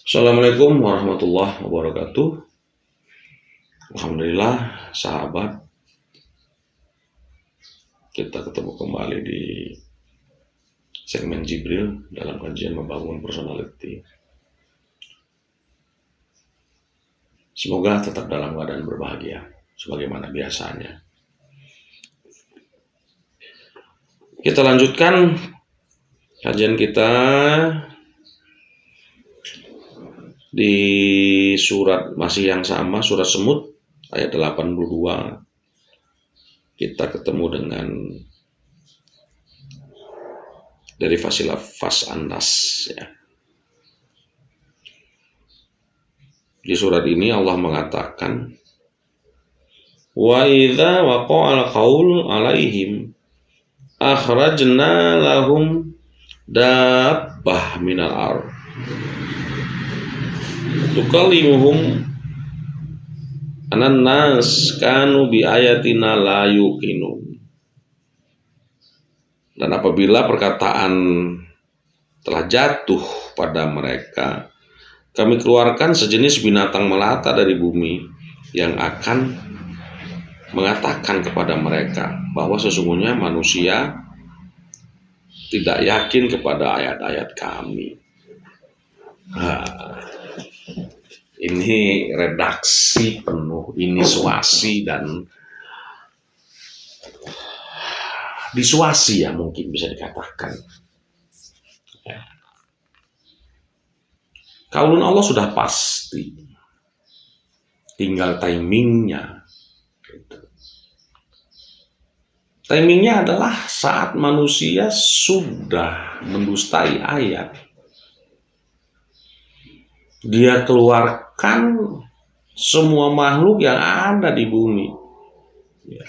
Assalamualaikum warahmatullahi wabarakatuh. Alhamdulillah, sahabat, kita ketemu kembali di segmen Jibril dalam kajian membangun personality. Semoga tetap dalam keadaan berbahagia, sebagaimana biasanya. Kita lanjutkan kajian kita di surat masih yang sama, surat Semut ayat 82. Kita ketemu dengan dari Fas Anas ya. Di surat ini Allah mengatakan, wa idza waqa'al qaul 'alaihim akhrajna lahum dabbah minal ard tukallimuhum anan nas kanu bi ayatina la yuqinun. Dan apabila perkataan telah jatuh pada mereka, kami keluarkan sejenis binatang melata dari bumi yang akan mengatakan kepada mereka bahwa sesungguhnya manusia tidak yakin kepada ayat-ayat kami. Ini redaksi penuh inisiasi dan disuasi ya, mungkin bisa dikatakan. Kaulun Allah sudah pasti, tinggal timingnya. Timingnya adalah saat manusia sudah mendustai ayat. Dia keluarkan semua makhluk yang ada di bumi. Ya.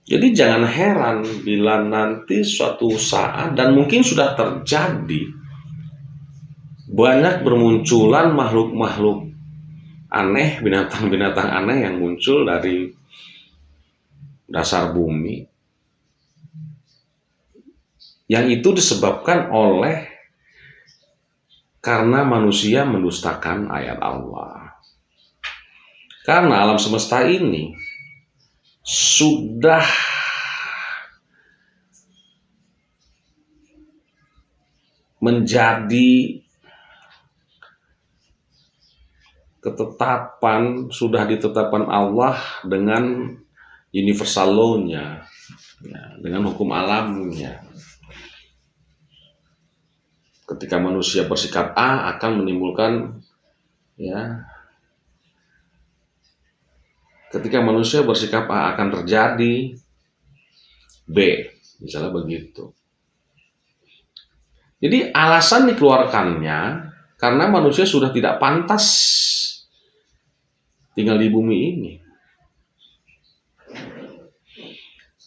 Jadi jangan heran bila nanti suatu saat, dan mungkin sudah terjadi, banyak bermunculan makhluk-makhluk aneh, binatang-binatang aneh yang muncul dari dasar bumi. Yang itu disebabkan oleh karena manusia mendustakan ayat Allah. Karena alam semesta ini sudah menjadi ketetapan, sudah ditetapkan Allah dengan universal law-nya, ya, dengan hukum alamnya. Ketika manusia bersikap A akan menimbulkan, ya, ketika manusia bersikap A akan terjadi B, misalnya begitu. Jadi alasan dikeluarkannya karena manusia sudah tidak pantas tinggal di bumi ini.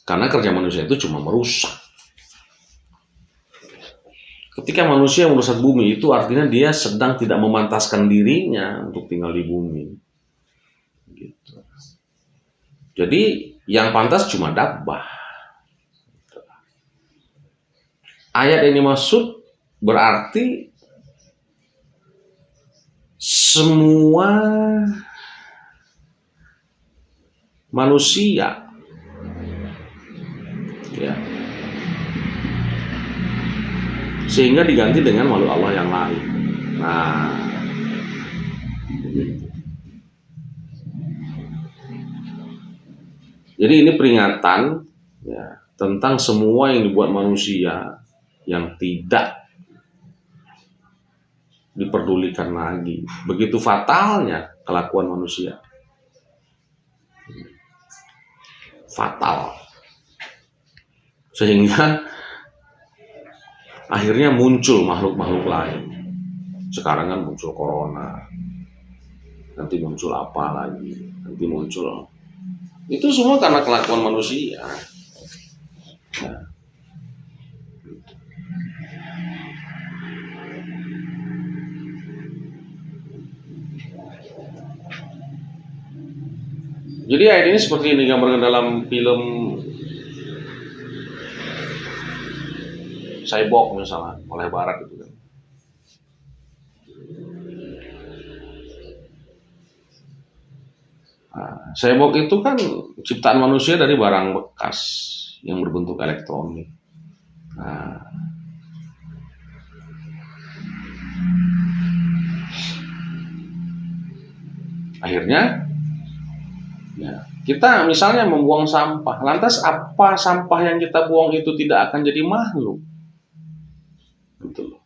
Karena kerja manusia itu cuma merusak. Ketika manusia merusak bumi itu artinya dia sedang tidak memantaskan dirinya untuk tinggal di bumi. Gitu. Jadi yang pantas cuma dabbah. Ayat ini maksud berarti semua manusia, ya, sehingga diganti dengan makhluk Allah yang lain. Nah, jadi ini peringatan, ya, tentang semua yang dibuat manusia yang tidak diperdulikan lagi. Begitu fatalnya kelakuan manusia. Fatal. Sehingga akhirnya muncul makhluk-makhluk lain. Sekarang kan muncul corona. Nanti muncul apa lagi? Nanti muncul. Itu semua karena kelakuan manusia. Nah. Jadi ayat ini seperti yang digambarkan dalam film cyborg misalnya oleh Barat itu kan. Nah, cyborg itu kan ciptaan manusia dari barang bekas yang berbentuk elektronik. Nah, akhirnya ya, kita misalnya membuang sampah, lantas apa sampah yang kita buang itu tidak akan jadi makhluk? Gitu loh.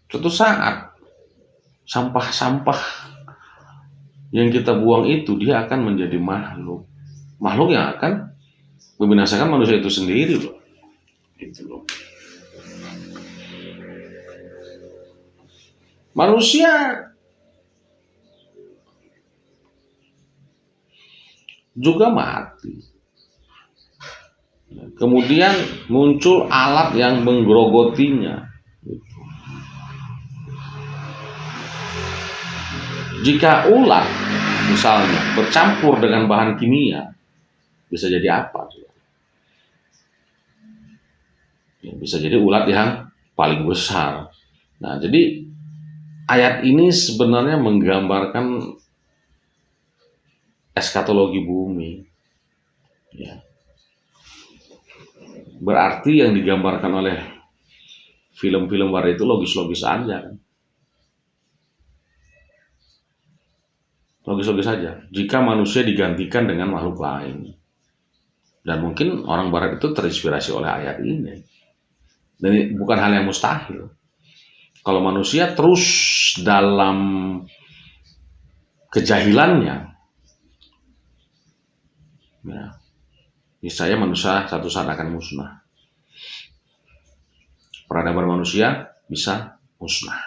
Suatu saat sampah-sampah yang kita buang itu dia akan menjadi makhluk. Makhluk yang akan membinasakan manusia itu sendiri loh. Gitu loh. Manusia juga mati. Kemudian muncul alat yang menggerogotinya. Jika ulat misalnya bercampur dengan bahan kimia, bisa jadi apa? Ya, bisa jadi ulat yang paling besar. Nah, jadi ayat ini sebenarnya menggambarkan eskatologi bumi. Ya. Berarti yang digambarkan oleh film-film barat itu logis-logis aja. Logis-logis saja. Jika manusia digantikan dengan makhluk lain. Dan mungkin orang barat itu terinspirasi oleh ayat ini. Dan ini bukan hal yang mustahil. Kalau manusia terus dalam kejahilannya, ya, niscaya manusia satu saat akan musnah. Peradaban manusia bisa musnah.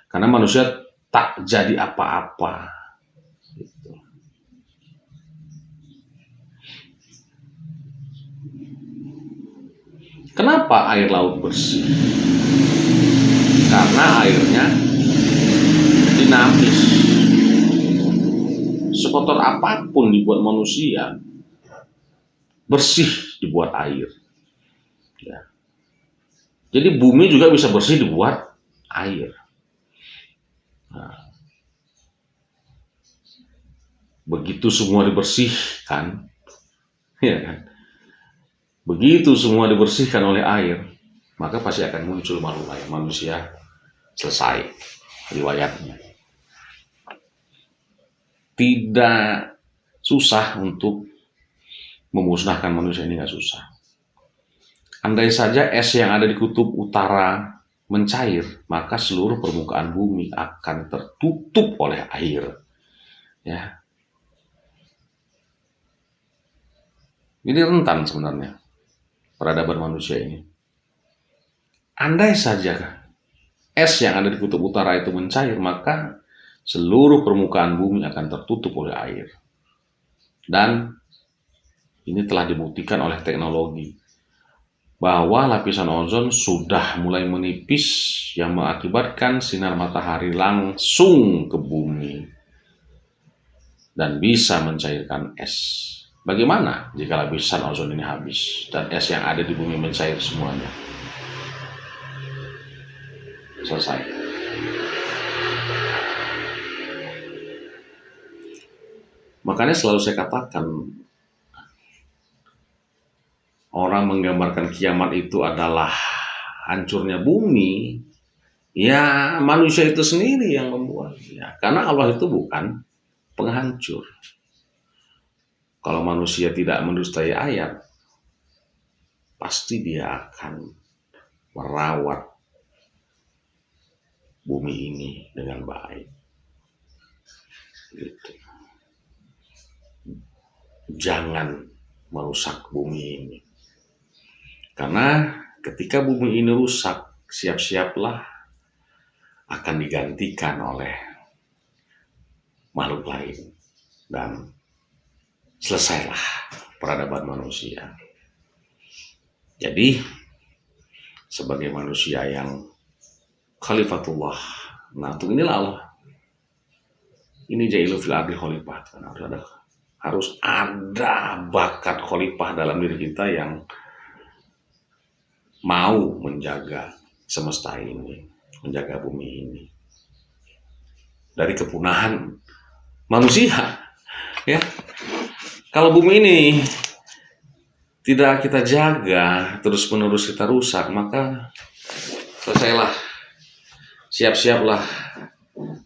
Karena manusia tak jadi apa-apa. Gitu. Kenapa air laut bersih? Karena airnya dinamis. Sekotor apapun dibuat manusia, bersih dibuat air. Ya. Jadi bumi juga bisa bersih dibuat air. Nah, begitu semua dibersihkan, ya kan? Begitu semua dibersihkan oleh air, maka pasti akan muncul makhluk lain. Manusia selesai riwayatnya. Tidak susah untuk memusnahkan manusia ini, nggak susah. Andai saja es yang ada di kutub utara mencair, maka seluruh permukaan bumi akan tertutup oleh air. Ya, ini rentan sebenarnya peradaban manusia ini. Andai saja es yang ada di kutub utara itu mencair, maka seluruh permukaan bumi akan tertutup oleh air. Dan ini telah dibuktikan oleh teknologi bahwa lapisan ozon sudah mulai menipis yang mengakibatkan sinar matahari langsung ke bumi dan bisa mencairkan es. Bagaimana jika lapisan ozon ini habis dan es yang ada di bumi mencair semuanya? Selesai. Makanya selalu saya katakan, orang menggambarkan kiamat itu adalah hancurnya bumi, ya manusia itu sendiri yang membuatnya. Karena Allah itu bukan penghancur. Kalau manusia tidak mendustai ayat, pasti dia akan merawat bumi ini dengan baik. Gitu. Jangan merusak bumi ini. Karena ketika bumi ini rusak, siap-siaplah akan digantikan oleh makhluk lain. Dan selesailah peradaban manusia. Jadi, sebagai manusia yang khalifatullah, nah untuk inilah Allah. Ini jailu fil ardi khalifah, kan harus ada harus ada bakat khalifah dalam diri kita yang mau menjaga semesta ini, menjaga bumi ini dari kepunahan manusia. Ya, kalau bumi ini tidak kita jaga, terus-menerus kita rusak, maka selesailah, siap-siaplah,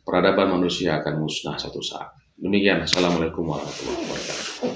peradaban manusia akan musnah satu saat. Demikian, Assalamualaikum warahmatullahi wabarakatuh.